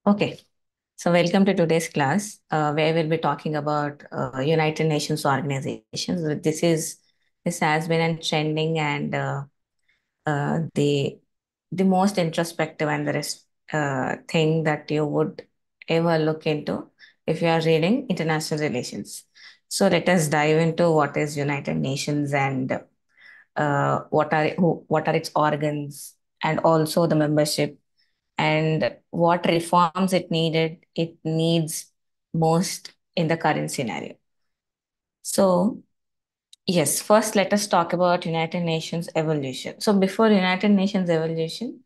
Okay, so welcome to today's class, where we'll be talking about United Nations organizations. This has been a trending and the most introspective and the rest thing that you would ever look into if you are reading international relations. So let us dive into what is United Nations and what are its organs and also the membership and what reforms it needs most in the current scenario. So yes, first let us talk about United Nations evolution. So before United Nations evolution,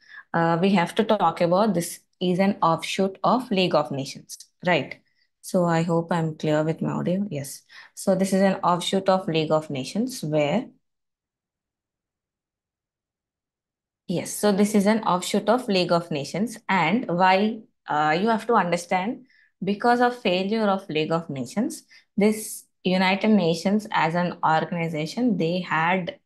we have to talk about this is an offshoot of League of Nations, right? So I hope I'm clear with my audio. Yes. So this is an offshoot of League of Nations where yes, so this is an offshoot of League of Nations, and why you have to understand because of failure of League of Nations, this United Nations as an organization they had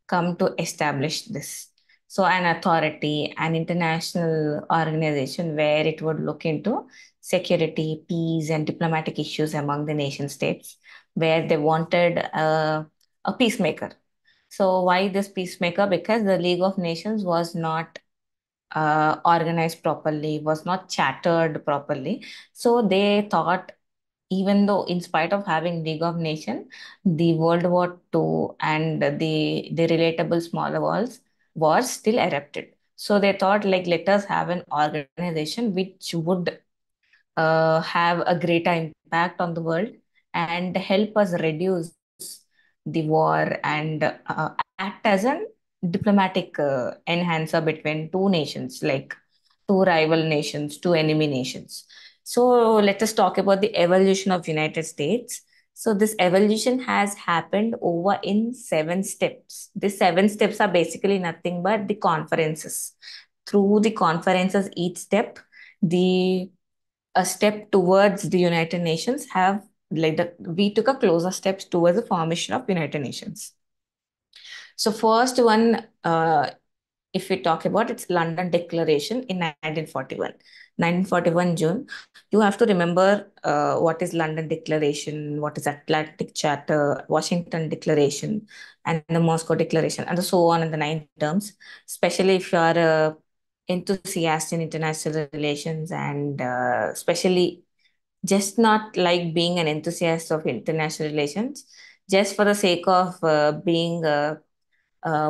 come to establish this. So an authority, an international organization where it would look into security, peace, and diplomatic issues among the nation states, where they wanted a peacemaker. So why this peacemaker? Because the League of Nations was not organized properly, was not chartered properly. So they thought, even though in spite of having League of Nations, the World War II and the relatable smaller wars still erupted. So they thought like let us have an organization which would have a greater impact on the world and help us reduce the war and act as a diplomatic enhancer between two nations, like two rival nations, two enemy nations. So let us talk about the evolution of United States. So this evolution has happened over in seven steps. The seven steps are basically nothing but the conferences. Through the conferences, each step, the a step towards the United Nations have we took a closer steps towards the formation of United Nations. So first one, if we talk about its London Declaration in 1941. 1941 June, you have to remember what is London Declaration, what is Atlantic Charter, Washington Declaration, and the Moscow Declaration, and so on in the nine terms. Especially if you are a enthusiast in international relations and especially just not like being an enthusiast of international relations, just for the sake of being a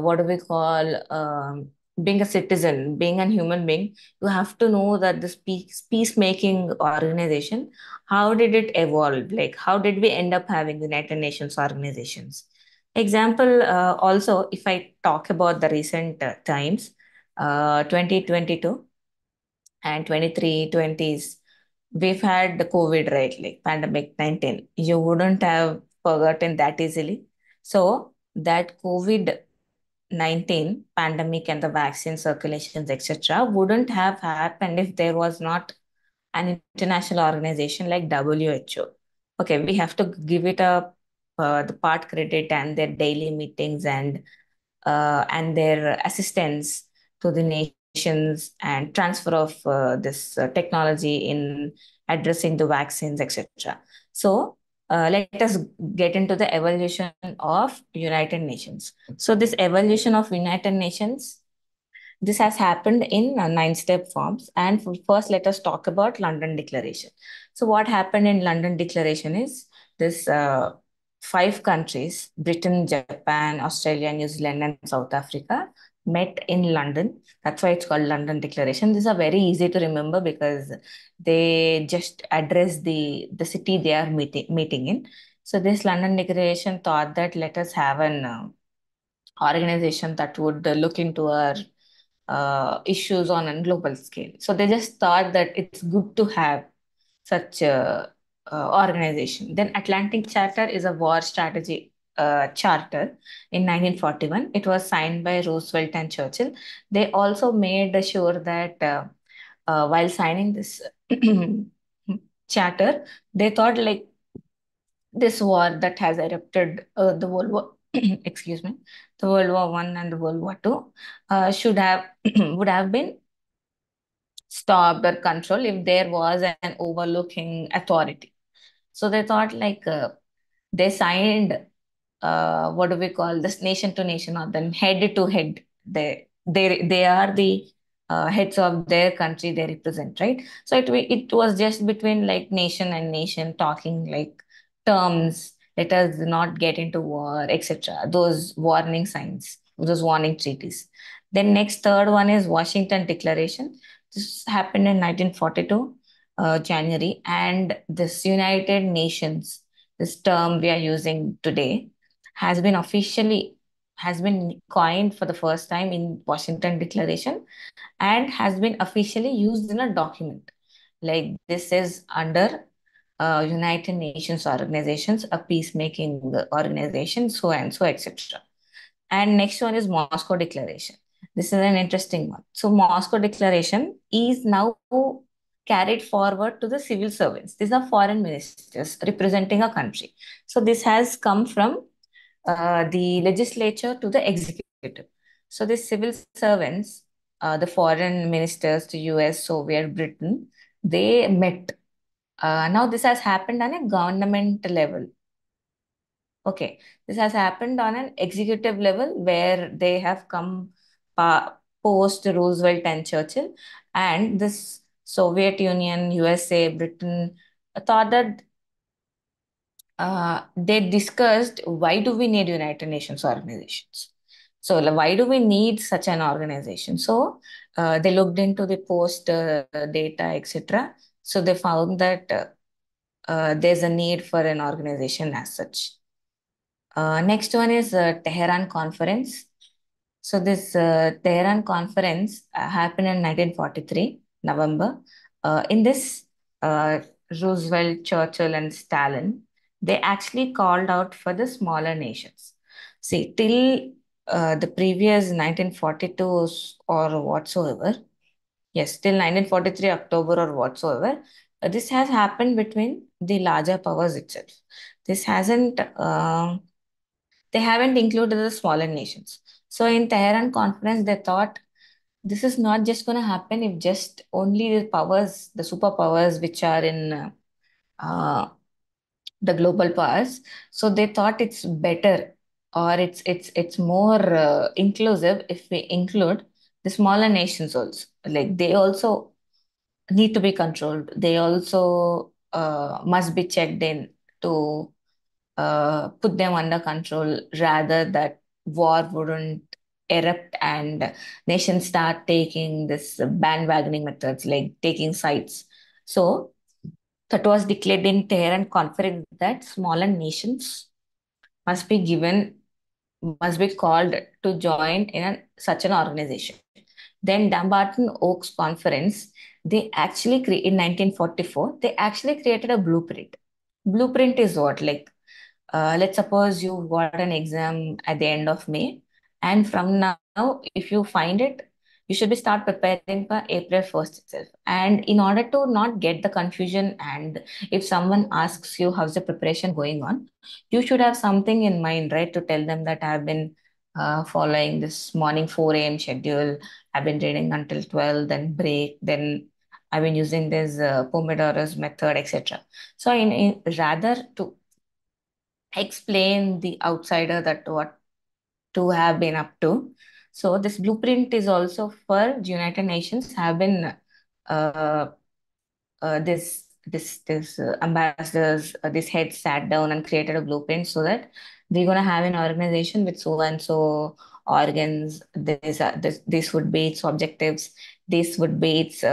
what do we call being a citizen, being a human being, you have to know that this peacemaking organization, how did it evolve? Like, how did we end up having United Nations organizations? Example, also, if I talk about the recent times, 2022 and 2320s, we've had the COVID, right? Like pandemic 19. You wouldn't have forgotten that easily. So that COVID 19 pandemic and the vaccine circulations, etc., wouldn't have happened if there was not an international organization like WHO. Okay, we have to give it a the part credit and their daily meetings and their assistance to the nations and transfer of this technology in addressing the vaccines, etc. So let us get into the evolution of United Nations. So this evolution of United Nations, this has happened in nine-step forms. And first, let us talk about London Declaration. So what happened in London Declaration is this five countries, Britain, Japan, Australia, New Zealand, and South Africa, met in London. That's why it's called London Declaration. These are very easy to remember because they just address the city they are meeting in. So this London Declaration thought that let us have an organization that would look into our issues on a global scale. So they just thought that it's good to have such a organization. Then Atlantic Charter is a war strategy charter in 1941. It was signed by Roosevelt and Churchill. They also made sure that while signing this charter, they thought like this war that has erupted, the World War, excuse me, the World War One and the World War Two, should have would have been stopped or controlled if there was an overlooking authority. So they thought like they signed what do we call this, nation to nation, or then head to head. They are the heads of their country they represent, right? So it was just between like nation and nation talking like terms. Let us not get into war, etc. Those warning signs, those warning treaties. Then next third one is Washington Declaration. This happened in 1942 January, and this United Nations, this term we are using today, has been officially has been coined for the first time in Washington Declaration and has been officially used in a document. Like this is under United Nations organizations, a peacemaking organization, so and so, etc. And next one is Moscow Declaration. This is an interesting one. So Moscow Declaration is now carried forward to the civil servants. These are foreign ministers representing a country. So this has come from the legislature to the executive. So the civil servants, the foreign ministers to US, Soviet, Britain, they met. Now this has happened on a government level. Okay, this has happened on an executive level where they have come post Roosevelt and Churchill, and this Soviet Union, USA, Britain thought that they discussed why do we need United Nations organizations. So why do we need such an organization? So they looked into the post data, etc. So they found that there's a need for an organization as such. Next one is Tehran Conference. So this Tehran Conference happened in 1943, November. In this, uh, Roosevelt, Churchill, and Stalin, they actually called out for the smaller nations. See, till the previous 1942 or whatsoever, yes, till 1943 October or whatsoever, this has happened between the larger powers itself. This hasn't. They haven't included the smaller nations. So in Tehran conference, they thought this is not just going to happen if just only the powers, the superpowers, which are in uh, the global powers. So they thought it's better, or it's more inclusive if we include the smaller nations also. Like they also need to be controlled. They also must be checked in to put them under control, rather that war wouldn't erupt and nations start taking this bandwagoning methods like taking sides. So that was declared in Tehran conference that smaller nations must be given, must be called to join in such an organization. Then Dumbarton Oaks Conference, they actually in 1944, they actually created a blueprint. Blueprint is what? Like let's suppose you got an exam at the end of May, and from now, if you find it, you should be start preparing for April 1st itself. And in order to not get the confusion, and if someone asks you how's the preparation going on, you should have something in mind, right? To tell them that I've been following this morning 4 a.m. schedule. I've been reading until 12, then break, then I've been using this Pomodoro's method, etc. So in rather to explain the outsider that what to have been up to. So this blueprint is also for United Nations have been uh, this ambassadors, this head sat down and created a blueprint so that we're gonna have an organization with so and so organs. This would be its objectives. This would be its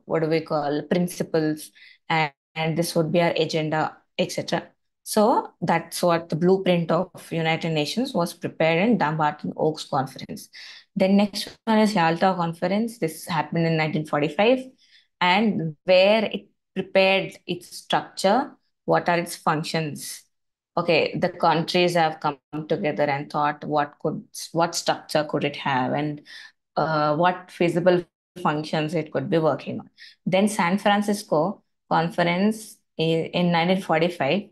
what do we call principles, and this would be our agenda, etc. So that's what the blueprint of United Nations was prepared in Dumbarton Oaks Conference. Then next one is Yalta Conference. This happened in 1945, and where it prepared its structure, what are its functions. Okay, the countries have come together and thought what structure could it have, and what feasible functions it could be working on. Then San Francisco Conference in 1945,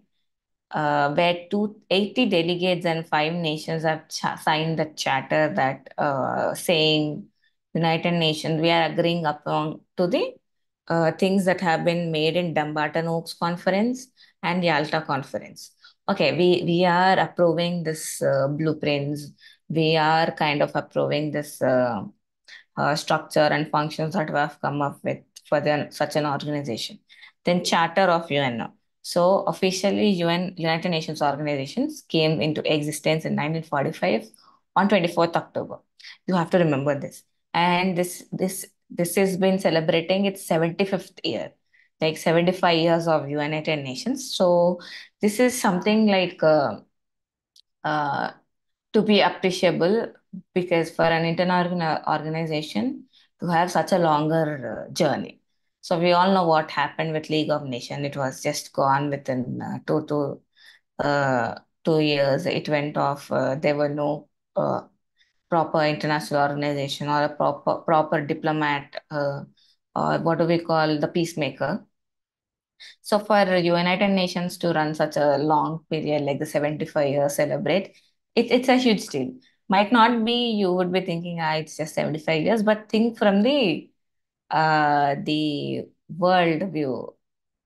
where 280 delegates and 5 nations have signed the charter that saying United Nations. We are agreeing upon to the things that have been made in Dumbarton Oaks Conference and Yalta Conference. Okay, we are approving this blueprints. We are kind of approving this structure and functions that we have come up with for such an organization. Then Charter of UNO. So officially, United Nations organizations came into existence in 1945 on 24th October. You have to remember this. And this has been celebrating its 75th year, like 75 years of United Nations. So this is something like uh, to be appreciable, because for an international organization to have such a longer journey. So we all know what happened with League of Nations. It was just gone within 2 years. It went off. There were no proper international organization or a proper diplomat, or what do we call the peacemaker. So for United Nations to run such a long period, like the 75 years celebrate, it's a huge deal. Might not be, you would be thinking, it's just 75 years, but think from the world view,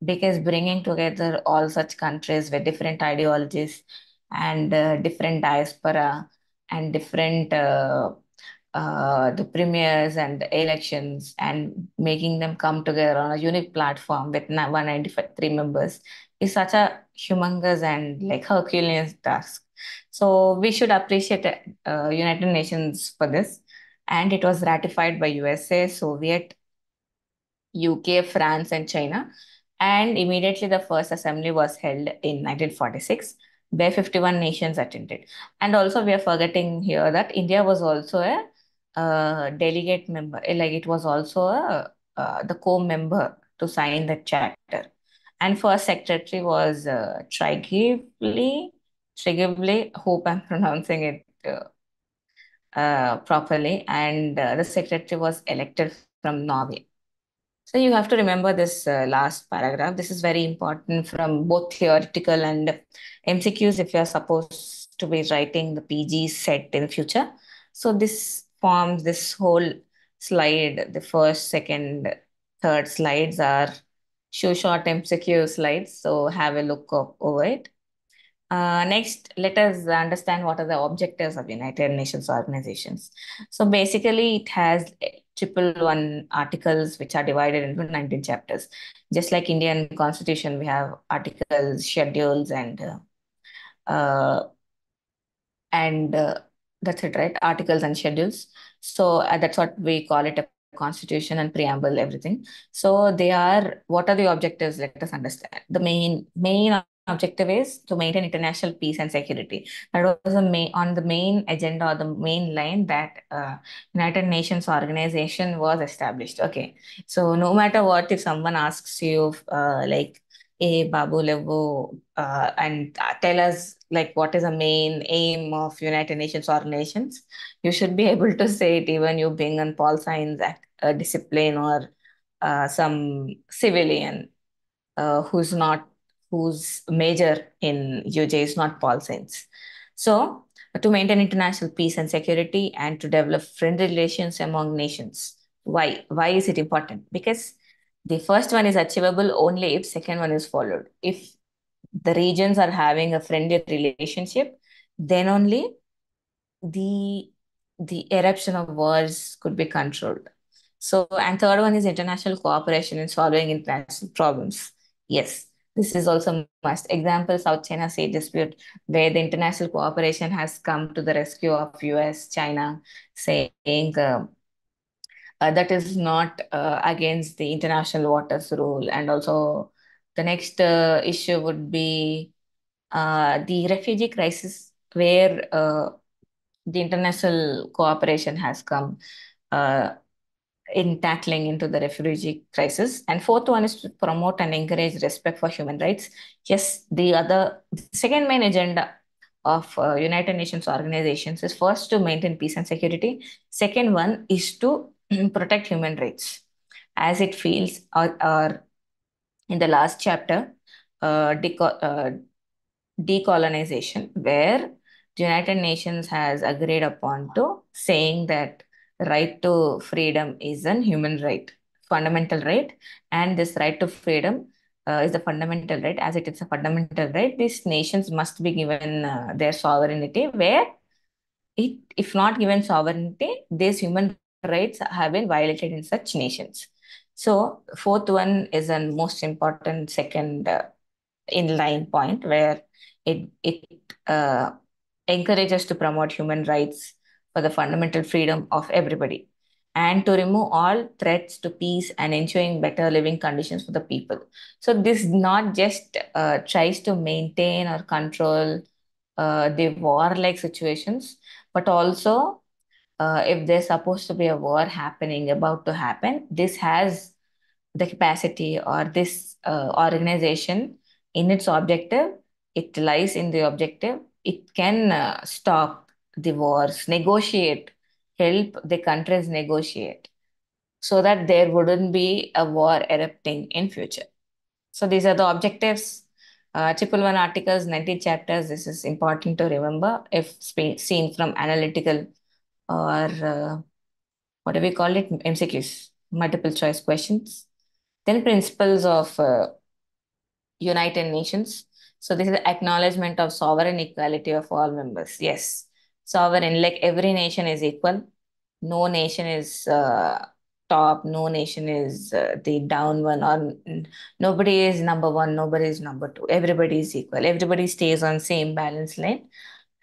because bringing together all such countries with different ideologies and different diaspora and different the premiers and elections, and making them come together on a unique platform with 193 members is such a humongous and like Herculean task. So we should appreciate United Nations for this. And it was ratified by USA, Soviet, UK, France, and China. And immediately the first assembly was held in 1946, where 51 nations attended. And also, we are forgetting here that India was also a delegate member, like it was also the co-member to sign the charter. And first secretary was Trigivli, hope I'm pronouncing it properly. And the secretary was elected from Norway. So you have to remember this last paragraph. This is very important from both theoretical and MCQs if you are supposed to be writing the PG set in the future. So this forms this whole slide. The first, second, third slides are show short MCQ slides. So have a look over it. Next, let us understand what are the objectives of United Nations organizations. So basically, it has triple one articles which are divided into 19 chapters. Just like Indian Constitution, we have articles, schedules, uh, and that's it, right? Articles and schedules. So that's what we call it, a constitution and preamble, everything. So they are, what are the objectives? Let us understand. The main objective is to maintain international peace and security. That was on the main agenda or the main line that United Nations organization was established. Okay. So no matter what, if someone asks you like, hey, Babu Levo, and tell us like what is the main aim of United Nations organizations. You should be able to say it, even you being on Pol.Science discipline, or some civilian who's not, whose major in UJ is not Pol.Science. So to maintain international peace and security and to develop friendly relations among nations. Why? Why is it important? Because the first one is achievable only if second one is followed. If the regions are having a friendly relationship, then only the the eruption of wars could be controlled. So, and third one is international cooperation in solving international problems. Yes, this is also must. Example, South China Sea dispute, where the international cooperation has come to the rescue of US, China, saying that is not against the international waters rule. And also, the next issue would be the refugee crisis, where the international cooperation has come uh, in tackling into the refugee crisis. And fourth one is to promote and encourage respect for human rights. Yes, the second main agenda of United Nations organizations is first to maintain peace and security. Second one is to protect human rights, as it feels, or in the last chapter, decolonization, where the United Nations has agreed upon to saying that right to freedom is an human right, fundamental right, and this right to freedom is a fundamental right. As it is a fundamental right, these nations must be given their sovereignty. Where if not given sovereignty, these human rights have been violated in such nations. So, fourth one is a most important second in line point where it encourages to promote human rights for the fundamental freedom of everybody and to remove all threats to peace and ensuring better living conditions for the people. So this not just tries to maintain or control the war-like situations, but also if there's supposed to be a war happening, about to happen, this has the capacity, or this organization in its objective, it lies in the objective, it can stop the wars, negotiate, help the countries negotiate so that there wouldn't be a war erupting in future. So these are the objectives. Triple one articles, 19 chapters. This is important to remember if seen from analytical or what do we call it? MCQs, multiple choice questions. Then principles of United Nations. So this is the acknowledgement of sovereign equality of all members. Yes, sovereign, like every nation is equal. No nation is top. No nation is the down one, or nobody is number one. Nobody is number two. Everybody is equal. Everybody stays on same balance line.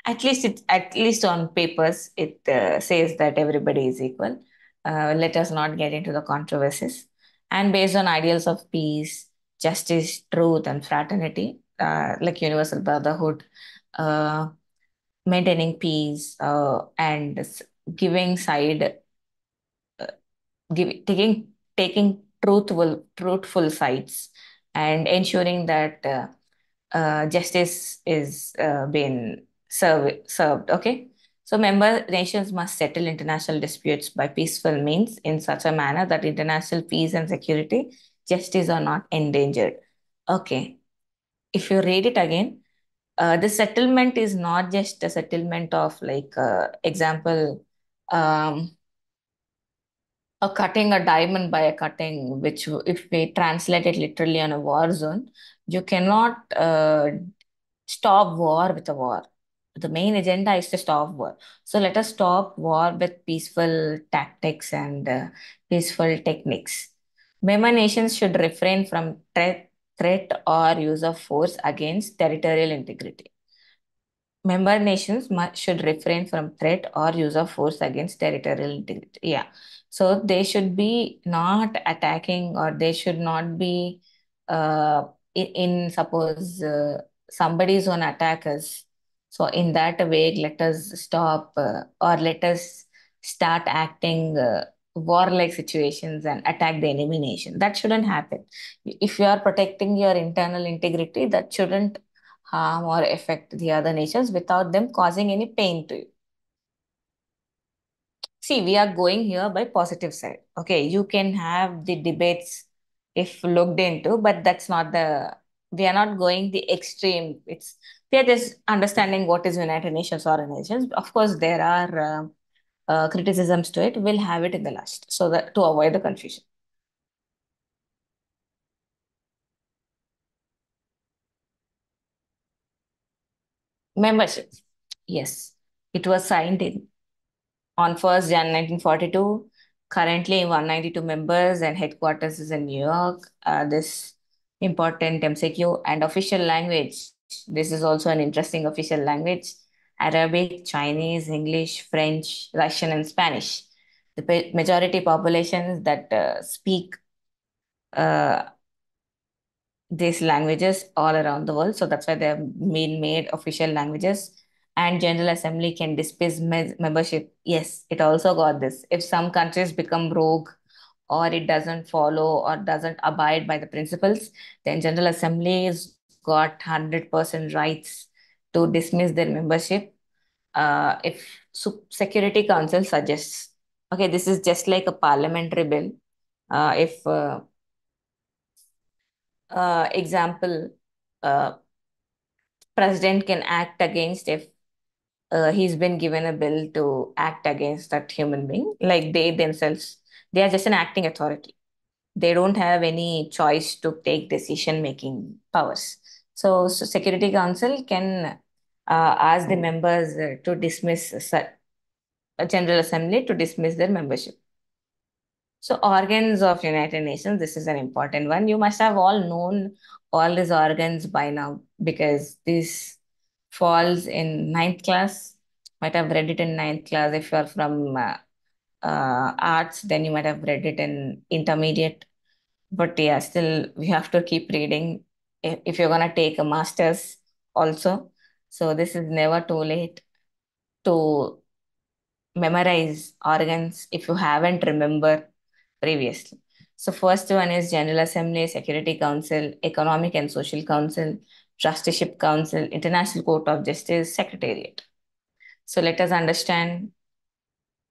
At least on papers it says that everybody is equal. Let us not get into the controversies. And based on ideals of peace, justice, truth, and fraternity, like universal brotherhood, uh, maintaining peace, and giving side, taking truthful sides, and ensuring that justice is being served. Okay. So member nations must settle international disputes by peaceful means in such a manner that international peace and security, justice are not endangered. Okay. If you read it again, the settlement is not just a settlement of, like, example, um, a cutting a diamond by a cutting, which if we translate it literally on a war zone, you cannot stop war with a war. The main agenda is to stop war. So let us stop war with peaceful tactics and peaceful techniques. Member nations should refrain from threat or use of force against territorial integrity. Member nations should refrain from threat or use of force against territorial integrity. Yeah. So they should be not attacking, or they should not be in suppose somebody is on attack us. So in that way, let us stop, or let us start acting warlike situations and attack the enemy nation. That shouldn't happen. If you are protecting your internal integrity, that shouldn't harm or affect the other nations without them causing any pain to you. See, we are going here by positive side. Okay, you can have the debates if looked into, but that's not the, we are not going the extreme. It's, we are just understanding what is United Nations organizations. Of course, there are criticisms to it. We'll have it in the last, so that to avoid the confusion. Membership. Yes, it was signed in on 1st Jan 1942. Currently 192 members and headquarters is in New York. This important MCQ and official language. This is also an interesting official language. Arabic, Chinese, English, French, Russian, and Spanish. The majority populations that speak uh, these languages all around the world. So that's why they're been made official languages. And General Assembly can dismiss membership. Yes, it also got this. If some countries become rogue, or it doesn't follow or doesn't abide by the principles, then General Assembly has got 100% rights to dismiss their membership if Security Council suggests. Okay, this is just like a parliamentary bill. If example, uh, president can act against if he's been given a bill to act against that human being. Like they themselves, they are just an acting authority. They don't have any choice to take decision making powers. So Security Council can ask the members to dismiss a General Assembly to dismiss their membership. So organs of United Nations, this is an important one. You must have all known all these organs by now because this falls in ninth class. Might have read it in ninth class. If you're from arts, then you might have read it in intermediate. But yeah, still we have to keep reading if you're gonna take a master's also. So this is never too late to memorize organs if you haven't remembered previously. So first one is General Assembly, Security Council, Economic and Social Council, Trusteeship Council, International Court of Justice, Secretariat. So let us understand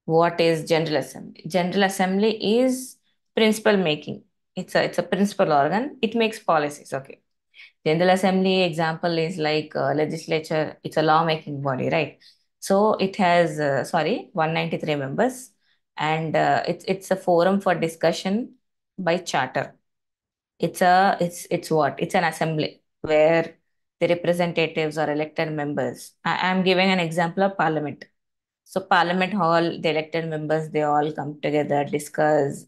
what is General Assembly. General Assembly is principle making. It's a principal organ. It makes policies. Okay. General Assembly example is like legislature. It's a law-making body, right? So it has 193 members, and it's a forum for discussion by charter. It's what? It's an assembly where the representatives or elected members. I'm giving an example of parliament. So Parliament Hall, the elected members, they all come together, discuss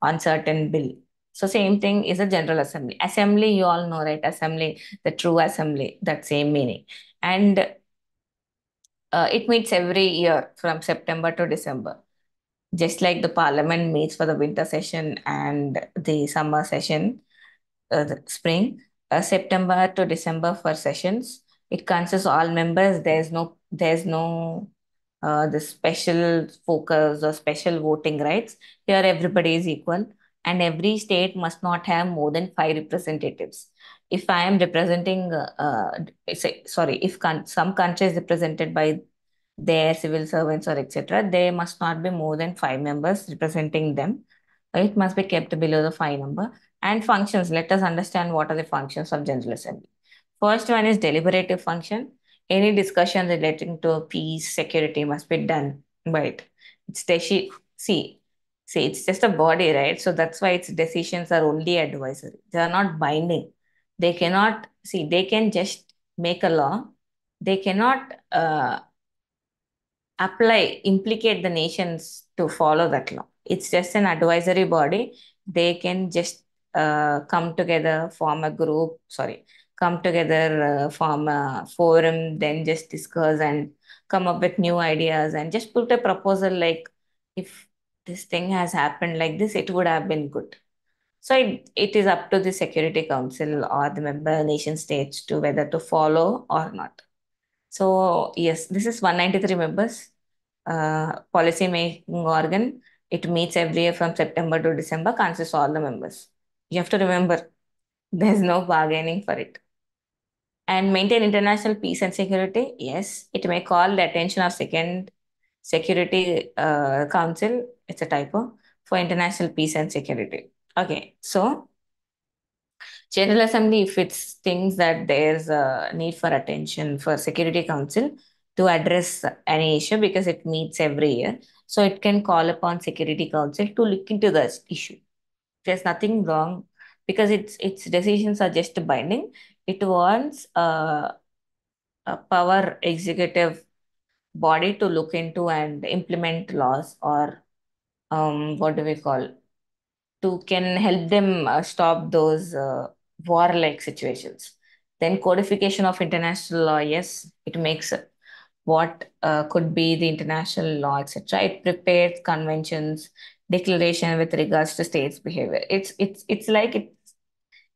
on certain bill. So same thing is a General Assembly. Assembly, you all know, right? Assembly, the true assembly, that same meaning. And it meets every year from September to December. Just like the Parliament meets for the winter session and the summer session, the spring, September to December for sessions. It consists all members. There's no the special focus or special voting rights. Here, everybody is equal, and every state must not have more than five representatives. If I am representing, if some country is represented by their civil servants or etc., there must not be more than five members representing them. It must be kept below the five number. And functions, let us understand what are the functions of General Assembly. First one is deliberative function. Any discussion relating to peace, security must be done by it. It's see, see, it's just a body, right? So that's why its decisions are only advisory. They are not binding. They cannot see. They can just make a law. They cannot implicate the nations to follow that law. It's just an advisory body. They can just come together, form a group, come together, form a forum, then just discuss and come up with new ideas and just put a proposal like, if this thing has happened like this, it would have been good. So it is up to the Security Council or the member nation states to whether to follow or not. So yes, this is 193 members policy making organ. It meets every year from September to December, consists all the members. You have to remember, there's no bargaining for it. And maintain international peace and security. Yes, it may call the attention of Second Security Council. It's a typo for international peace and security. Okay, so General Assembly, if it thinks that there's a need for attention for Security Council to address any issue because it meets every year, so it can call upon Security Council to look into this issue. There's nothing wrong because its decisions are just binding. It wants a power executive body to look into and implement laws or what do we call to can help them stop those war-like situations. Then codification of international law, yes, it makes what could be the international law, etc. It prepares conventions, declaration with regards to states' behavior. It's like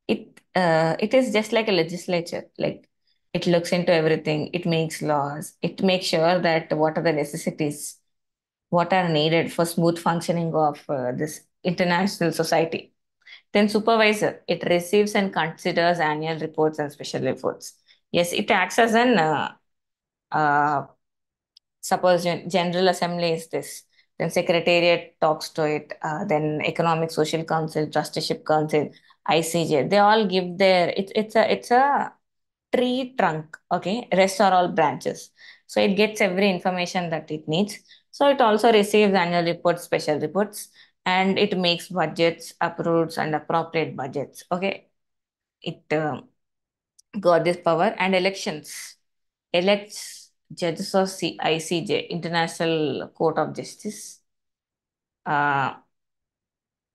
it is just like a legislature. Like it looks into everything. It makes laws. It makes sure that what are the necessities, what are needed for smooth functioning of this international society. Then supervisor, it receives and considers annual reports and special reports. Yes, it acts as an uh, suppose General Assembly is this. Then Secretariat talks to it. Then Economic Social Council, Trusteeship Council, ICJ. They all give their. It's a tree trunk. Okay, rest are all branches. So it gets every information that it needs. So it also receives annual reports, special reports, and it makes budgets, approves and appropriate budgets. Okay, it got this power. And elections, elects judges of ICJ, International Court of Justice, uh,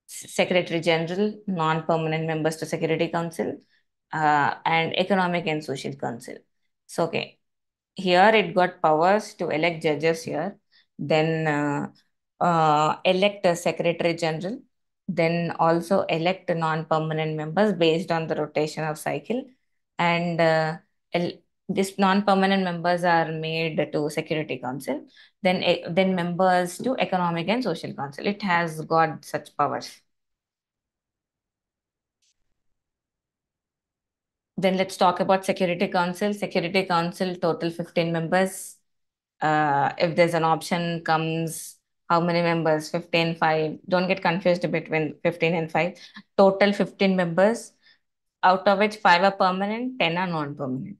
Secretary General, non-permanent members to Security Council, and Economic and Social Council. So, okay, here it got powers to elect judges here, then elect a Secretary General, then also elect non-permanent members based on the rotation of cycle, and el- these non-permanent members are made to Security Council, then members to Economic and Social Council. It has got such powers. Then let's talk about Security Council. Security Council total 15 members. If there's an option comes, how many members? 15, 5. Don't get confused between 15 and 5. Total 15 members, out of which 5 are permanent, 10 are non-permanent.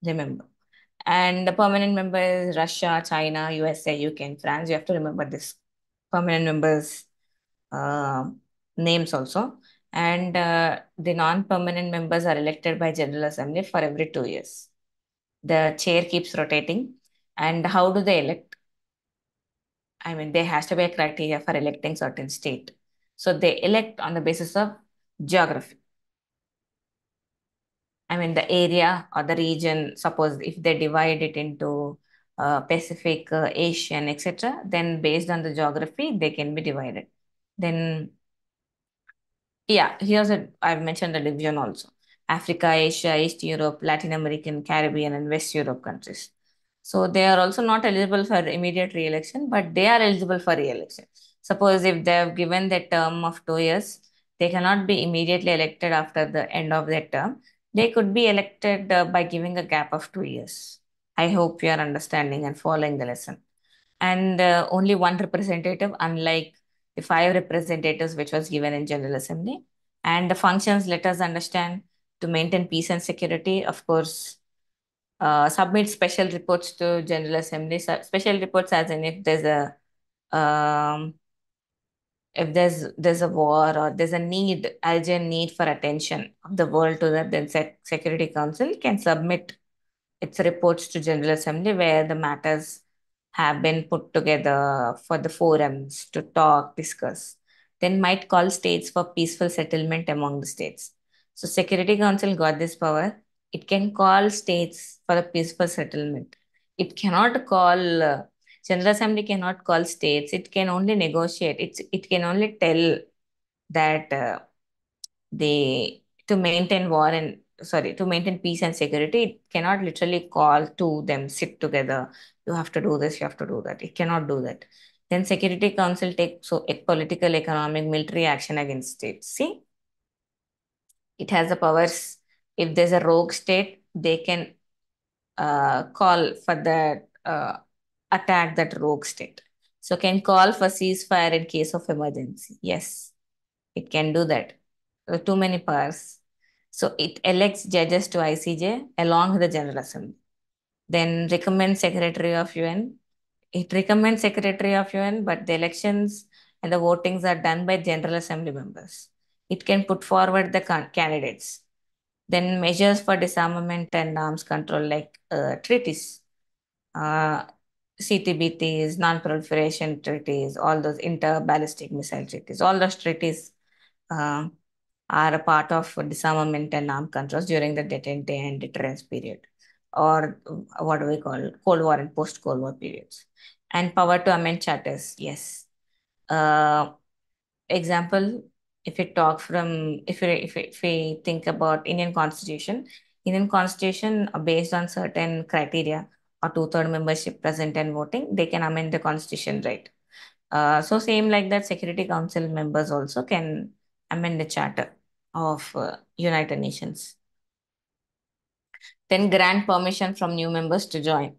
Remember. And the permanent members, Russia, China, USA, UK, and France. You have to remember this permanent members uh, names also. And the non-permanent members are elected by General Assembly for every 2 years. The chair keeps rotating. And how do they elect? I mean, there has to be a criteria for electing certain state. So they elect on the basis of geography. I mean, the area or the region, suppose if they divide it into Pacific, Asian, etc., then based on the geography, they can be divided. Then yeah, I've mentioned the division also. Africa, Asia, East Europe, Latin American, Caribbean, and West Europe countries. So they are also not eligible for immediate re-election, but they are eligible for re-election. Suppose if they have given their term of 2 years, they cannot be immediately elected after the end of their term. They could be elected by giving a gap of 2 years. I hope you are understanding and following the lesson. And only one representative, unlike the five representatives which was given in General Assembly. And the functions, let us understand, to maintain peace and security, of course, submit special reports to General Assembly. Special reports, as in um, if there's a war or there's a need, urgent need for attention of the world to that, then Security Council can submit its reports to General Assembly where the matters have been put together for the forums to talk, discuss. Then might call states for peaceful settlement among the states. So Security Council got this power. It can call states for a peaceful settlement. It cannot call General Assembly cannot call states. It can only negotiate. It can only tell that they to maintain war and sorry to maintain peace and security. It cannot literally call to them, sit together, you have to do this, you have to do that. It cannot do that. Then Security Council takes political, economic, military action against states. See, it has the powers. If there's a rogue state, they can call for that attack that rogue state. So can call for ceasefire in case of emergency. Yes, it can do that. Too many powers. So it elects judges to ICJ along with the General Assembly. Then recommends Secretary of UN. It recommends Secretary of UN, but the elections and the votings are done by General Assembly members. It can put forward the candidates. Then measures for disarmament and arms control, like treaties, uh, CTBTs, non-proliferation treaties, all those inter-ballistic missile treaties, all those treaties uh, are a part of disarmament and armed controls during the detente and deterrence period, or what do we call Cold War and post-Cold War periods. And power to amend charters, yes. Uh, Example, if we talk from, if we think about Indian Constitution based on certain criteria or two-third membership present and voting, they can amend the Constitution, right? So same like that, Security Council members also can amend the charter of United Nations. Then grant permission from new members to join.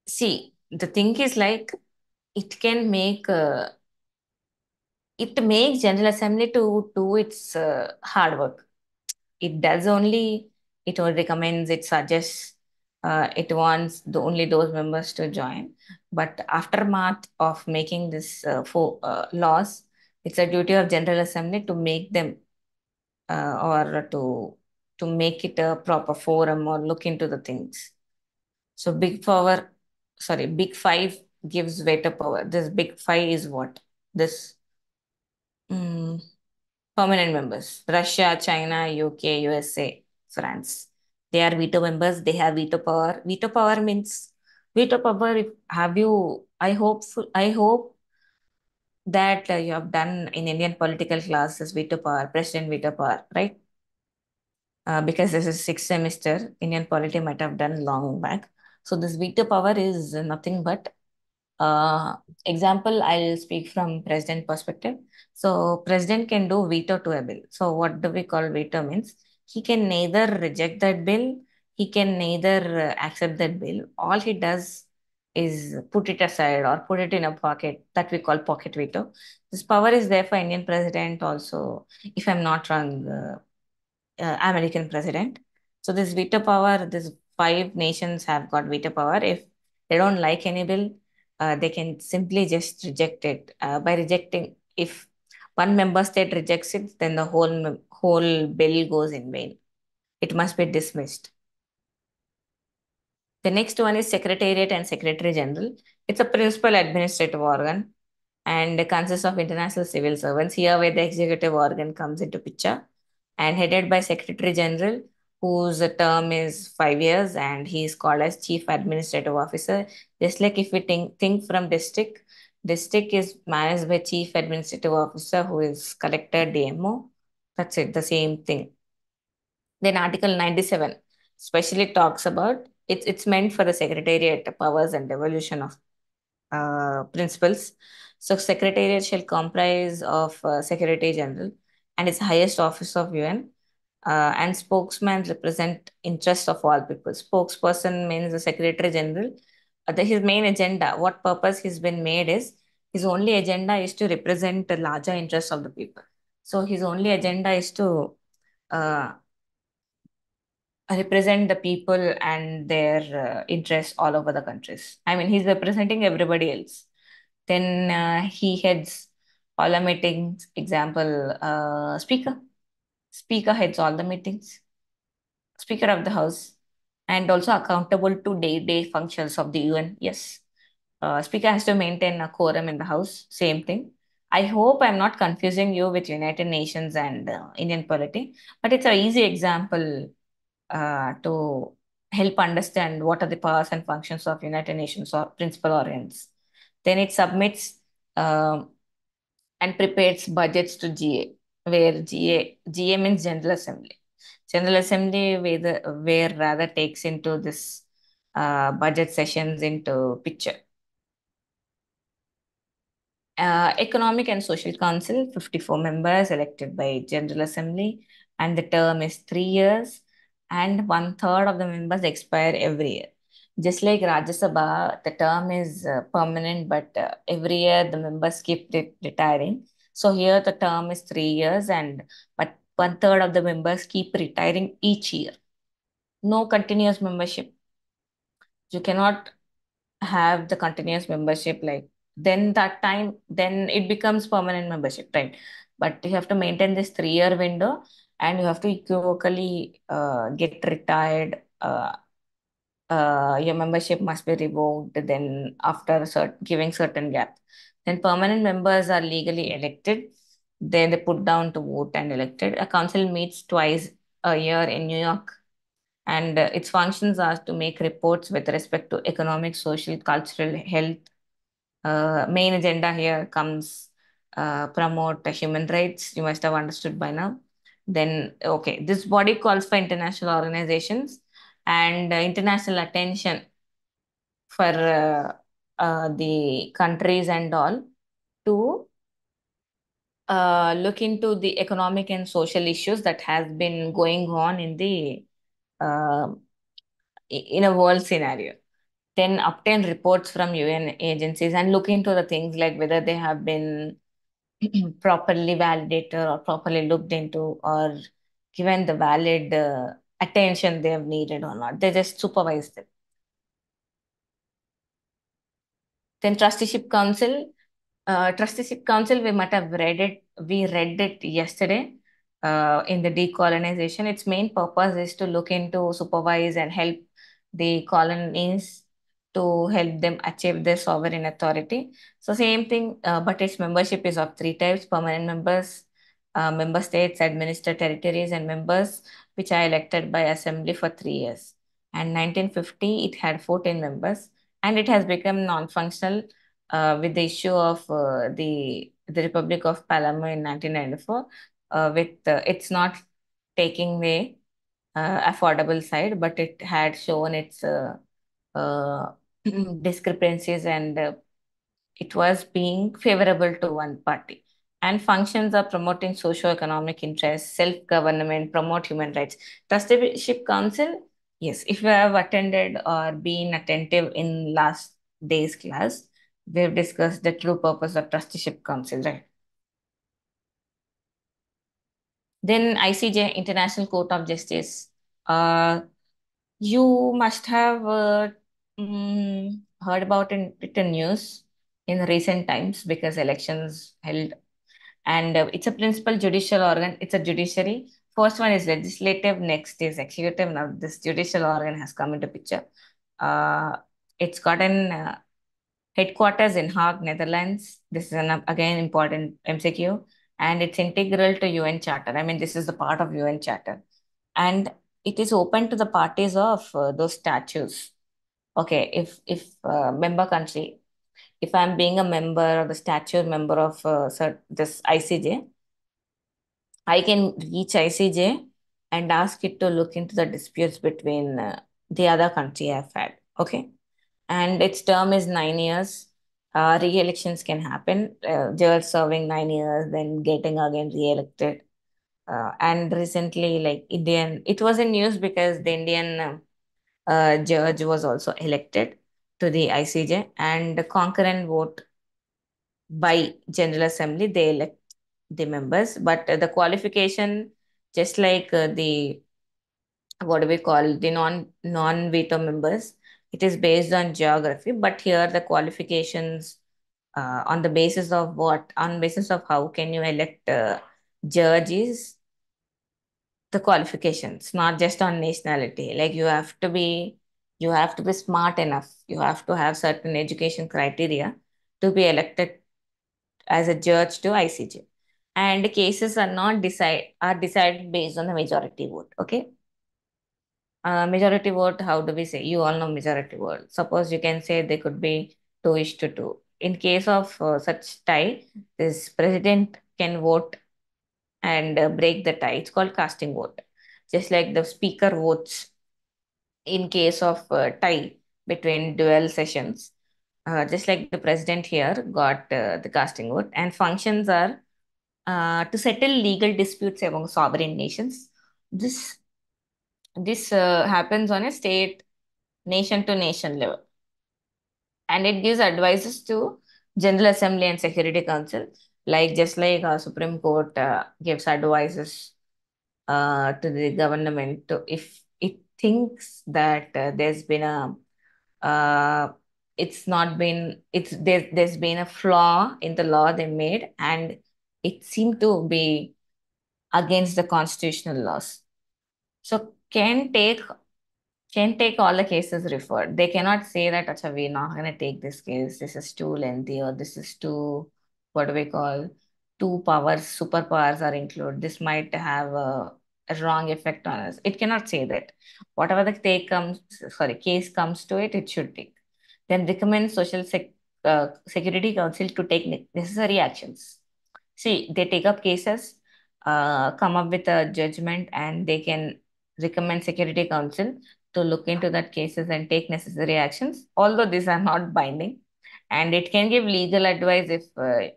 See, the thing is like it can make it makes General Assembly to do its hard work. It does only it only recommends, it suggests, It wants only those members to join. But aftermath of making this laws, it's a duty of General Assembly to make them or to make it a proper forum or look into the things. So big five gives veto power. This big five is what? This mm, permanent members: Russia, China, UK, USA, France. They are veto members. They have veto power. Veto power means veto power. If, have you? I hope that you have done in Indian political classes veto power, president veto power, right? Because this is sixth semester, Indian polity might have done long back. So this veto power is nothing but example. I'll speak from president perspective. So president can do veto to a bill. So what do we call veto means? He can neither reject that bill, he can neither accept that bill. All he does is put it aside or put it in a pocket that we call pocket veto. This power is there for Indian president also, if I'm not wrong. American president. So this veto power, this five nations have got veto power. If they don't like any bill, they can simply just reject it. By rejecting, if one member state rejects it, then the whole bill goes in vain. It must be dismissed. The next one is Secretariat and Secretary General. It's a principal administrative organ and consists of international civil servants. Here, where the executive organ comes into picture, and headed by Secretary General, whose term is 5 years, and he is called as Chief Administrative Officer. Just like if we think from district is managed by Chief Administrative Officer, who is Collector DMO. That's it, the same thing. Then Article 97 specially talks about it's meant for the Secretariat powers and devolution of principles. So Secretariat shall comprise of Secretary General and its highest office of UN, and spokesman represent interests of all people. Spokesperson means the Secretary General. His main agenda, what purpose he's been made is, his only agenda is to represent the larger interests of the people. So his only agenda is to uh, represent the people and their interests all over the countries. I mean, he's representing everybody else. Then he heads all the meetings. Example, speaker. Speaker heads all the meetings. Speaker of the House, and also accountable to day-to-day functions of the UN. Yes, Speaker has to maintain a quorum in the House. Same thing. I hope I'm not confusing you with United Nations and Indian polity, but it's an easy example to help understand what are the powers and functions of United Nations or principal organs. Then it submits and prepares budgets to GA, where GA means General Assembly. General Assembly where rather takes into this budget sessions into picture. Economic and Social Council, 54 members elected by General Assembly, and the term is 3 years, and one third of the members expire every year. Just like Rajya Sabha, the term is permanent, but every year the members keep retiring. So here the term is 3 years, and but one third of the members keep retiring each year. No continuous membership. You cannot have the continuous membership like then that time then it becomes permanent membership, right? But you have to maintain this 3 year window, and you have to equivocally get retired. Your membership must be revoked then after giving certain gap. Then permanent members are legally elected. Then they put down to vote and elected. A council meets twice a year in New York, and its functions are to make reports with respect to economic, social, cultural, health. Main agenda here comes promote human rights. You must have understood by now. Then, okay, this body calls for international organizations and international attention for the countries and all to look into the economic and social issues that has been going on in the uh, in a world scenario. Then obtain reports from UN agencies and look into the things like whether they have been properly validated or properly looked into or given the valid attention they have needed or not. They just supervise them. Then trusteeship council. Trusteeship Council, we might have read it. We read it yesterday in the decolonization. Its main purpose is to look into, supervise, and help the colonies to help them achieve their sovereign authority. So, same thing, but its membership is of three types: permanent members, member states, administered territories, and members which are elected by assembly for 3 years. And 1950, it had 14 members, and it has become non-functional with the issue of the Republic of Palermo in 1994, with it's not taking the affordable side, but it had shown its uh, discrepancies, and it was being favorable to one party. And functions are promoting socio-economic interests, self-government, promote human rights. Trusteeship Council, yes, if you have attended or been attentive in last day's class, we've discussed the true purpose of Trusteeship Council, right? Then ICJ, International Court of Justice. Uh, you must have heard about it in news in recent times because elections held, and it's a principal judicial organ. It's a judiciary. First one is legislative, next is executive. Now this judicial organ has come into picture. Uh, it's got an headquarters in Hague, Netherlands. This is an again important MCQ, and it's integral to UN Charter. I mean, this is the part of UN Charter, and it is open to the parties of those statutes. Okay, if member country, if I'm being a member or the statute member of this ICJ, I can reach ICJ and ask it to look into the disputes between the other country I've had. Okay. And its term is 9 years. Re-elections can happen. Judge serving 9 years, then getting again re-elected. And recently, like Indian, it was in news because the Indian judge was also elected to the ICJ, and the concurrent vote by General Assembly, they elect the members. But the qualification, just like the what do we call the non-veto members, it is based on geography. But here the qualifications on the basis of what? On basis of how can you elect judges? The qualifications, not just on nationality. Like you have to be smart enough. You have to have certain education criteria to be elected as a judge to ICJ. And cases are not decided based on the majority vote. Okay. Majority vote, how do we say? You all know majority vote. Suppose you can say they could be 2:2. In case of such tie, this president can vote and break the tie. It's called casting vote. Just like the speaker votes in case of tie between dual sessions. Just like the president here got the casting vote. And functions are to settle legal disputes among sovereign nations. This this happens on a state, nation to nation level, and it gives advices to General Assembly and Security Council, like just like Supreme Court gives advices to the government to, if it thinks that there's been a it's not been it's there's been a flaw in the law they made, and it seemed to be against the constitutional laws. So can take all the cases referred. They cannot say that, Acha, we're not going to take this case. This is too lengthy, or this is too, what do we call, two powers, superpowers are included. This might have a wrong effect on us. It cannot say that. Whatever the case comes to it, it should take. Then recommend Security Council to take necessary actions. See, they take up cases, come up with a judgment, and they can recommend Security Council to look into that cases and take necessary actions. Although these are not binding, and it can give legal advice if the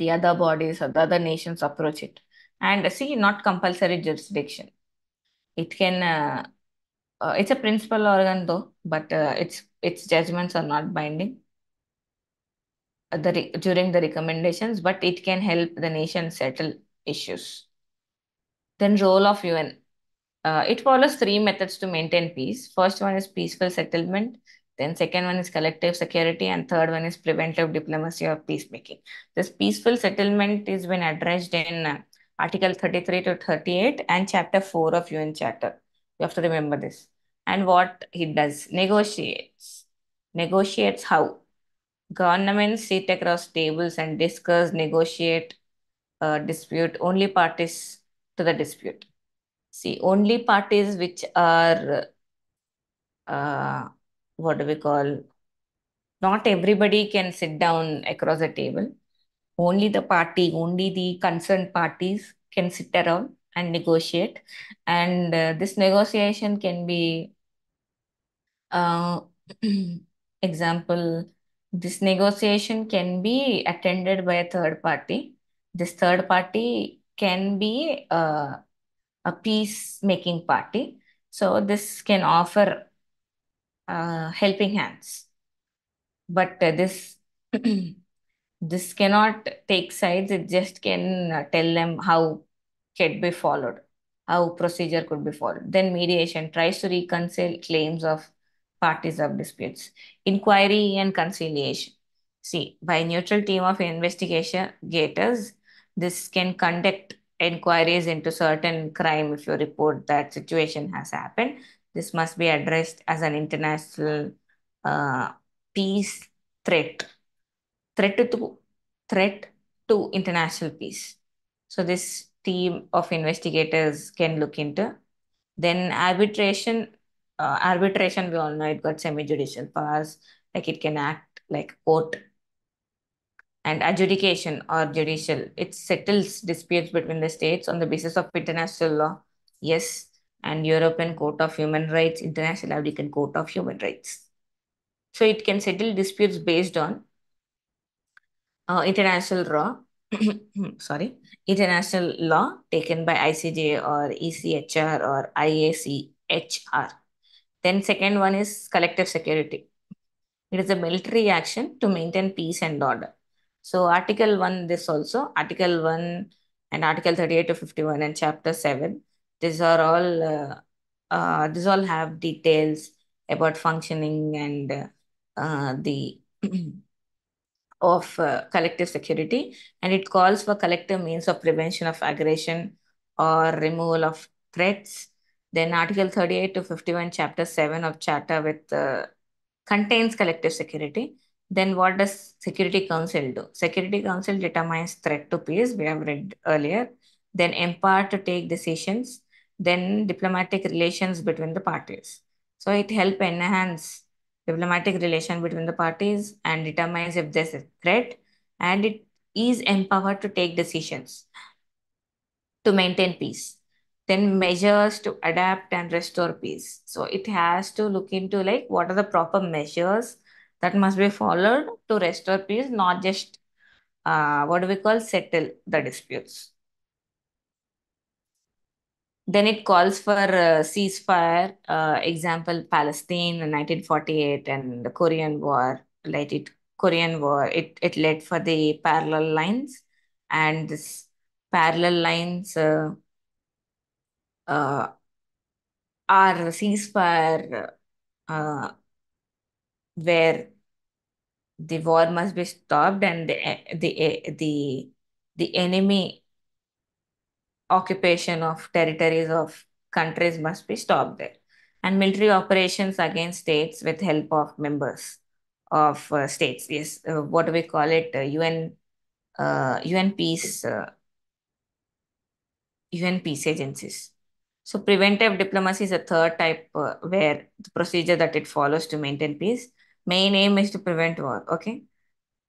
other bodies or the other nations approach it. And see, not compulsory jurisdiction. It can. It's a principal organ though, but its judgments are not binding during the recommendations, but it can help the nation settle issues. Then role of UN. It follows three methods to maintain peace. First one is peaceful settlement. Then second one is collective security, and third one is preventive diplomacy or peacemaking. This peaceful settlement is been addressed in Article 33 to 38 and Chapter 4 of UN Charter. You have to remember this. And what he does, negotiates. Negotiates how? Governments sit across tables and discuss, negotiate, dispute. Only parties to the dispute. See, only parties which are, uh, what do we call, not everybody can sit down across a table. Only the concerned parties can sit around and negotiate. And this negotiation can be, uh, example, this negotiation can be attended by a third party. This third party can be a peacemaking party. So this can offer helping hands. But this cannot take sides. It just can tell them how can be followed, how procedure could be followed. Then mediation tries to reconcile claims of parties of disputes. Inquiry and conciliation. See, by neutral team of investigation gators, this can conduct inquiries into certain crime. If you report that situation has happened, this must be addressed as an international uh, peace threat threat to threat to international peace. So this team of investigators can look into. Then arbitration, we all know it got semi-judicial powers, like it can act like court. And adjudication or judicial, it settles disputes between the states on the basis of international law. Yes, and European Court of Human Rights, International African Court of Human Rights. So it can settle disputes based on international law, sorry, international law taken by ICJ or ECHR or IACHR. Then second one is collective security. It is a military action to maintain peace and order. So Article 1, this also, Article 1 and Article 38 to 51 and Chapter 7, these are all, these all have details about functioning and the of collective security, and it calls for collective means of prevention of aggression or removal of threats. Then Article 38 to 51, Chapter 7 of Charter with contains collective security. Then what does Security Council do? Security Council determines threat to peace, we have read earlier. Then empowered to take decisions. Then diplomatic relations between the parties. So it help enhance diplomatic relation between the parties and determines if there's a threat, and it is empowered to take decisions to maintain peace. Then measures to adapt and restore peace. So it has to look into like what are the proper measures that must be followed to restore peace, not just what do we call settle the disputes. Then it calls for ceasefire, example Palestine in 1948 and the Korean War. Like it Korean War, it led for the parallel lines, and this parallel lines uh, are ceasefire uh, where the war must be stopped and the enemy occupation of territories of countries must be stopped there. And military operations against states with help of members of states. Yes, what do we call it? UN peace, UN peace agencies. So preventive diplomacy is a third type where the procedure that it follows to maintain peace. Main aim is to prevent war. Okay,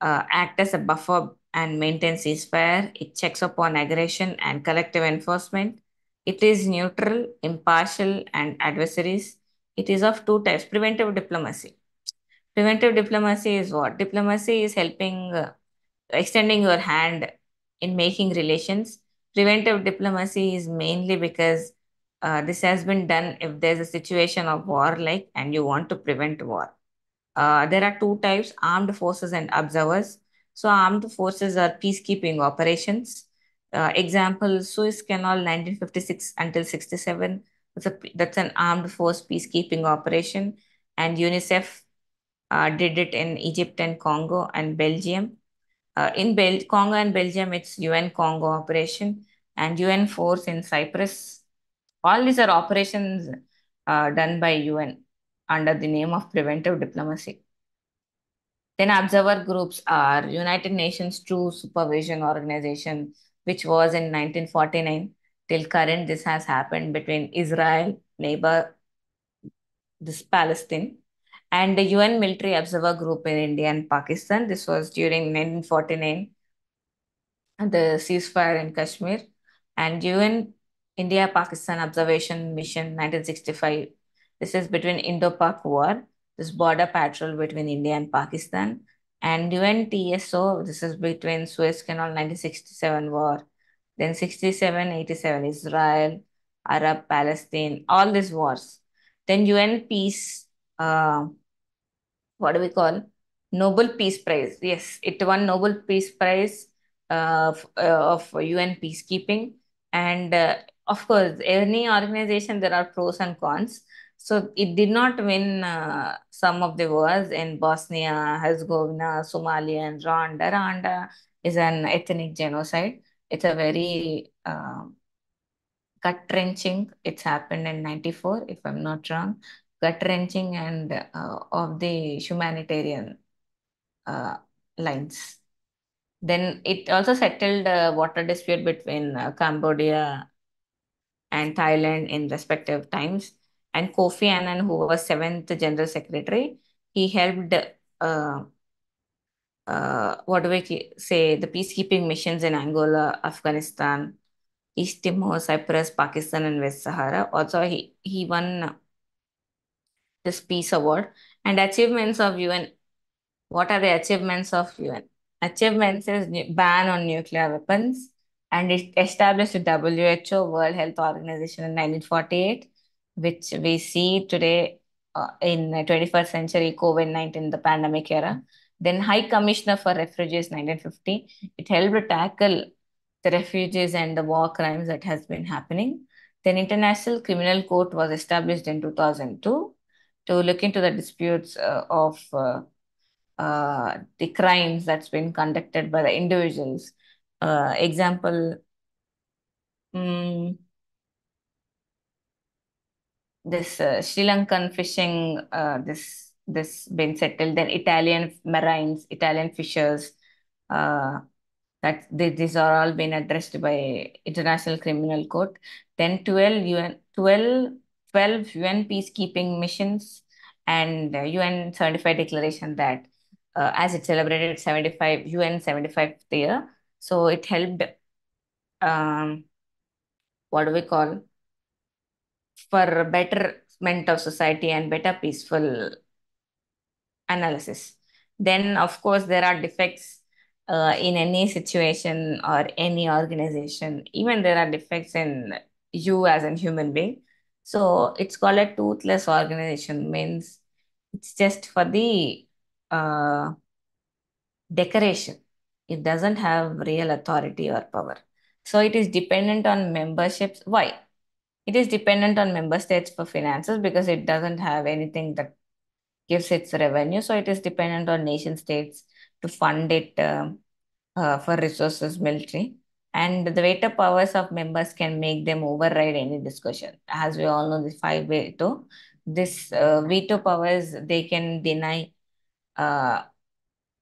act as a buffer and maintain ceasefire. It checks upon aggression and collective enforcement. It is neutral, impartial, and adversaries. It is of two types. Preventive diplomacy. Preventive diplomacy is what? Diplomacy is helping, extending your hand in making relations. Preventive diplomacy is mainly because this has been done if there's a situation of war, like, and you want to prevent war. There are two types, armed forces and observers. So, armed forces are peacekeeping operations. Example, Suez Canal 1956 until 67. That's an armed force peacekeeping operation. And UNICEF did it in Egypt and Congo and Belgium. Congo and Belgium, it's UN Congo operation and UN force in Cyprus. All these are operations done by UN under the name of preventive diplomacy. Then observer groups are United Nations True Supervision Organization, which was in 1949 till current. This has happened between Israel, neighbor, this Palestine, and the UN Military Observer Group in India and Pakistan. This was during 1949, the ceasefire in Kashmir, and UN India Pakistan Observation Mission 1965. This is between Indo-Pak War, this border patrol between India and Pakistan, and UNTSO. This is between Suez Canal 1967 war. Then 67, 87 Israel, Arab, Palestine, all these wars. Then UN Peace. What do we call Nobel Peace Prize? Yes, it won Nobel Peace Prize of UN peacekeeping, and of course, any organization there are pros and cons. So it did not win some of the wars in Bosnia, Herzegovina, Somalia, and Rwanda. Rwanda is an ethnic genocide. It's a very gut wrenching. It's happened in 94, if I'm not wrong. Gut wrenching and of the humanitarian uh, lines. Then it also settled a water dispute between Cambodia and Thailand in respective times. And Kofi Annan, who was seventh General Secretary, he helped what do we say, the peacekeeping missions in Angola, Afghanistan, East Timor, Cyprus, Pakistan, and West Sahara. Also, he won this peace award. And achievements of UN. What are the achievements of UN? Achievements is ban on nuclear weapons, and it established the WHO, World Health Organization, in 1948, which we see today in the 21st century COVID-19, the pandemic era. Then High Commissioner for Refugees, 1950. It helped tackle the refugees and the war crimes that has been happening. Then International Criminal Court was established in 2002 to look into the disputes of the crimes that's been conducted by the individuals. Example, mm, this Sri Lankan fishing, this been settled. Then Italian marines, Italian fishers, uh, these are all been addressed by International Criminal Court. Then 12 UN peacekeeping missions and UN certified declaration that as it celebrated 75 UN 75th year. So it helped um, what do we call for betterment of society and better peaceful analysis. Then, of course, there are defects in any situation or any organization. Even there are defects in you as a human being. So it's called a toothless organization, means it's just for the uh, decoration. It doesn't have real authority or power. So it is dependent on memberships. Why? It is dependent on member states for finances because it doesn't have anything that gives its revenue. So it is dependent on nation states to fund it for resources, military. And the veto powers of members can make them override any discussion. As we all know, the five veto. This veto powers, they can deny uh,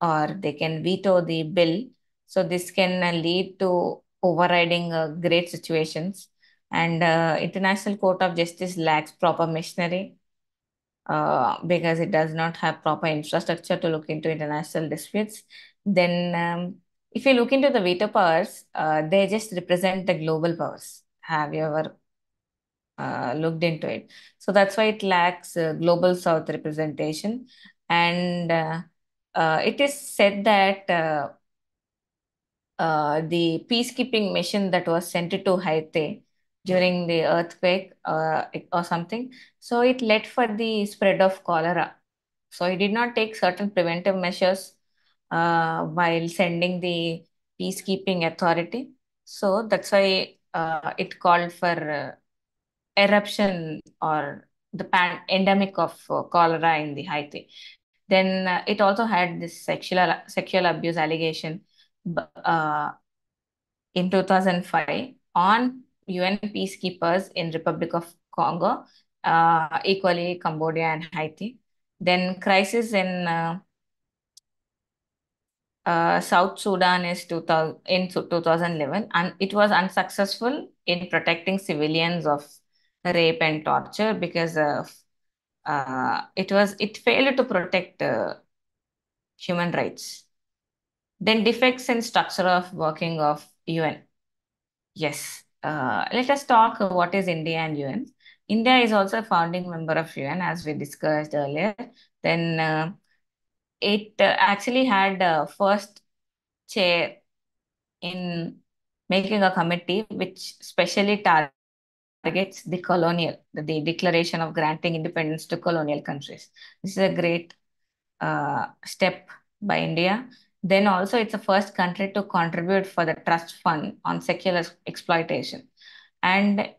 or they can veto the bill. So this can lead to overriding great situations. And International Court of Justice lacks proper machinery because it does not have proper infrastructure to look into international disputes. Then, if you look into the veto powers, they just represent the global powers. Have you ever looked into it? So that's why it lacks global South representation. And it is said that the peacekeeping mission that was sent to Haiti during the earthquake or something. So it led for the spread of cholera. So he did not take certain preventive measures while sending the peacekeeping authority. So that's why it called for eruption or the endemic of cholera in the Haiti. Then it also had this sexual abuse allegation in 2005 on UN peacekeepers in Republic of Congo, equally Cambodia and Haiti. Then crisis in South Sudan is 2000, in 2011, and it was unsuccessful in protecting civilians of rape and torture because of it failed to protect human rights. Then defects in structure of working of UN. Yes. Let us talk what is India and UN. India is also a founding member of UN, as we discussed earlier. Then it actually had first chair in making a committee which specially targets the declaration of granting independence to colonial countries. This is a great step by India. Then also it's the first country to contribute for the trust fund on secular exploitation. And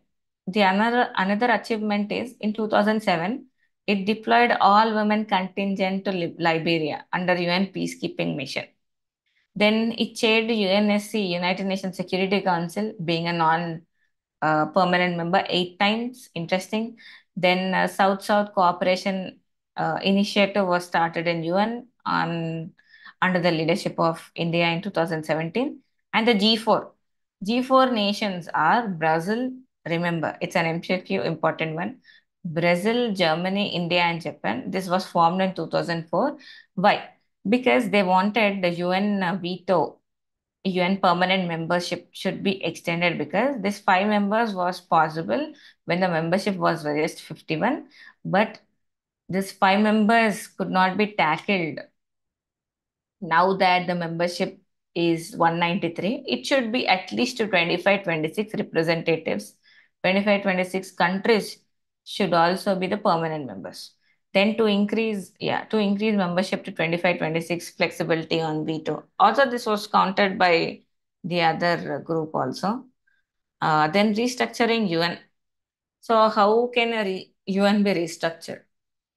the another achievement is in 2007, it deployed all women contingent to Liberia under UN peacekeeping mission. Then it chaired UNSC, United Nations Security Council, being a non permanent member 8 times. Interesting. Then South-South Cooperation Initiative was started in UN under the leadership of India in 2017. And the G4. G4 nations are Brazil. Remember, it's an MCQ important one. Brazil, Germany, India, and Japan. This was formed in 2004. Why? Because they wanted the UN veto UN permanent membership should be extended because this 5 members was possible when the membership was just 51, but this 5 members could not be tackled now that the membership is 193. It should be at least to 25, 26 representatives. 25, 26 countries should also be the permanent members. Then to increase membership to 25, 26 flexibility on veto. Also, this was counted by the other group also. Then restructuring UN. So how can UN be restructured?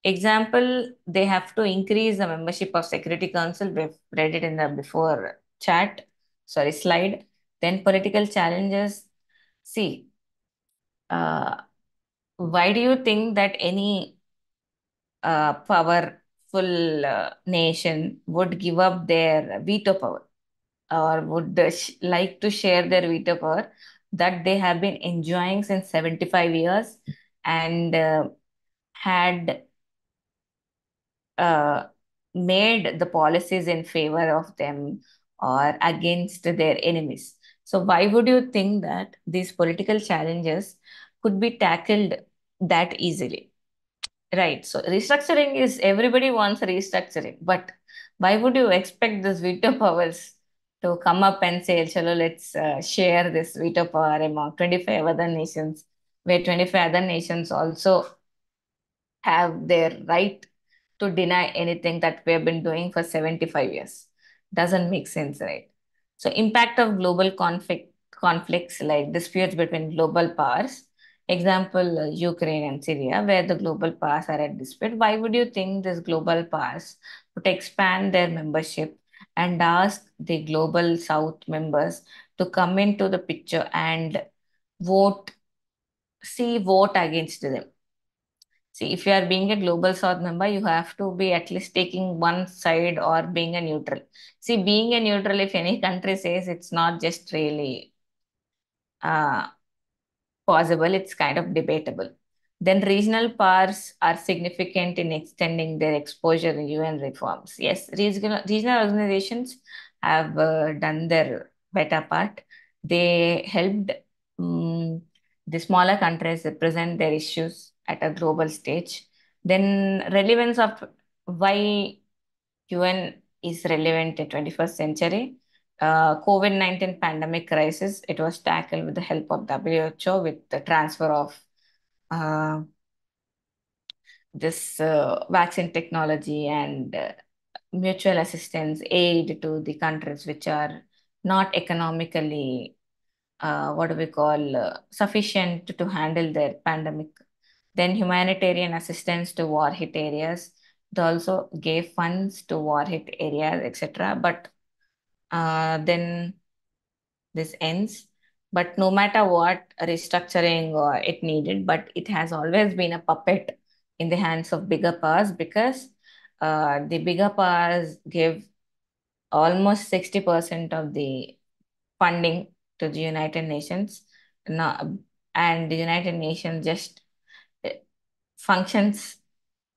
Example, they have to increase the membership of Security Council. We've read it in the before slide. Then political challenges. See, uh, why do you think that any powerful nation would give up their veto power or would like to share their veto power that they have been enjoying since 75 years and had uh, made the policies in favor of them or against their enemies. So, why would you think that these political challenges could be tackled that easily? Right. So, restructuring is everybody wants restructuring, but why would you expect this veto powers to come up and say, Chalo, let's share this veto power among 25 other nations, where 25 other nations also have their right to deny anything that we have been doing for 75 years. Doesn't make sense, right? So, impact of global conflicts like disputes between global powers. Example, Ukraine and Syria, where the global powers are at dispute. Why would you think these global powers would expand their membership and ask the global South members to come into the picture and vote, vote against them? See, if you are being a global South member, you have to be at least taking one side or being a neutral. See, being a neutral, if any country says it's not just really uh, possible, it's kind of debatable. Then regional powers are significant in extending their exposure in UN reforms. Yes, regional organizations have done their better part. They helped um, the smaller countries represent their issues at a global stage. Then relevance of why UN is relevant in 21st century. COVID-19 pandemic crisis, it was tackled with the help of WHO with the transfer of uh, this vaccine technology and mutual assistance aid to the countries which are not economically, what do we call, sufficient to handle their pandemic. Then humanitarian assistance to war hit areas. They also gave funds to war hit areas, etc. But then this ends. But no matter what restructuring it needed, but it has always been a puppet in the hands of bigger powers, because the bigger powers give almost 60% of the funding to the United Nations. Now, and the United Nations just uh, functions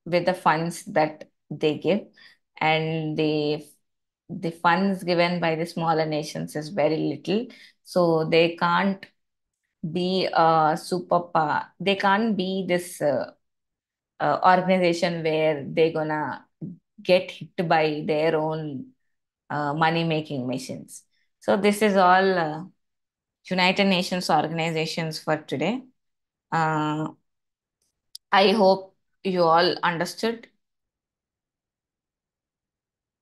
with the funds that they give, and the funds given by the smaller nations is very little, so they can't be a superpower. They can't be this organization where they're gonna get hit by their own money making machines. So this is all United Nations organizations for today. Uh, I hope you all understood.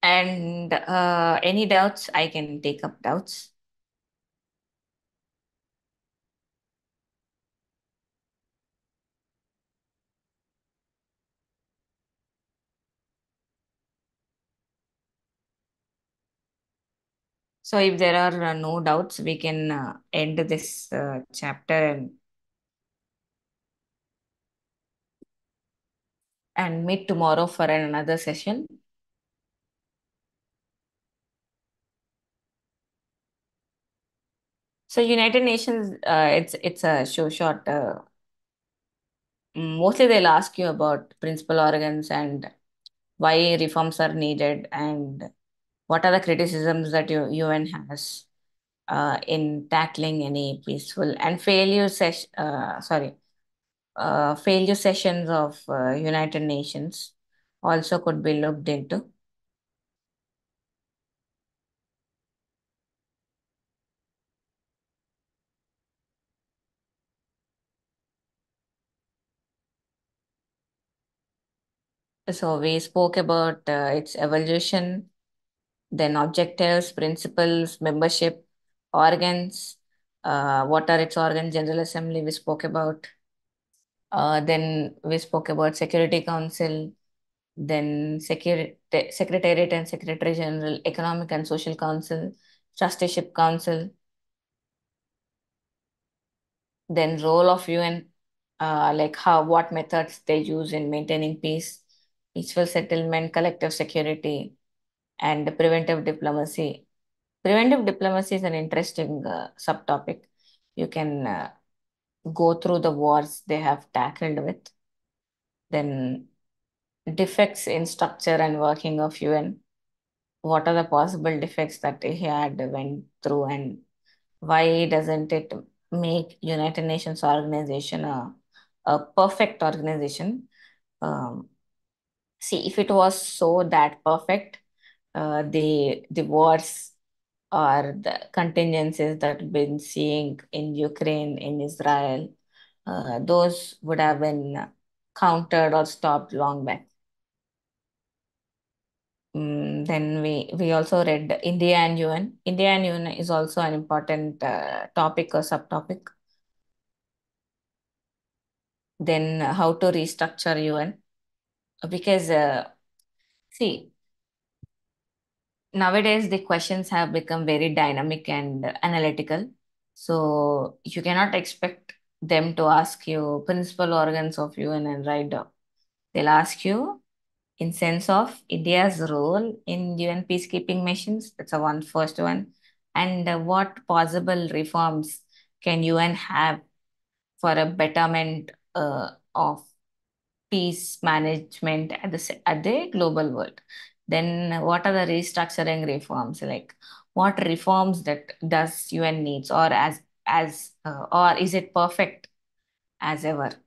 And any doubts, I can take up doubts. So if there are no doubts, we can end this chapter and meet tomorrow for another session. So United Nations, it's a show short. Mostly they'll ask you about principal organs and why reforms are needed, and what are the criticisms that UN has in tackling any peaceful and failure sessions of United Nations also could be looked into. So we spoke about its evolution, then objectives, principles, membership, organs, what are its organs, General Assembly we spoke about. Then we spoke about Security Council, then Secretariat and Secretary General, Economic and Social Council, Trusteeship Council, then role of UN, like how what methods they use in maintaining peace, peaceful settlement, collective security, and preventive diplomacy. Preventive diplomacy is an interesting subtopic. You can go through the wars they have tackled with. Then defects in structure and working of UN. What are the possible defects that he had went through, and why doesn't it make United Nations organization a perfect organization? Um, See, if it was so that perfect, the wars or the contingencies that we've been seeing in Ukraine, in Israel, those would have been countered or stopped long back. Then we also read India and UN. India and UN is also an important topic or subtopic. Then how to restructure UN, because see, nowadays the questions have become very dynamic and analytical. So you cannot expect them to ask you principal organs of UN and write down. They'll ask you in sense of India's role in UN peacekeeping missions. That's a one first one. And what possible reforms can UN have for a betterment of peace management at at the global world? Then what are the restructuring reforms? Like what reforms that does UN needs, or or is it perfect as ever?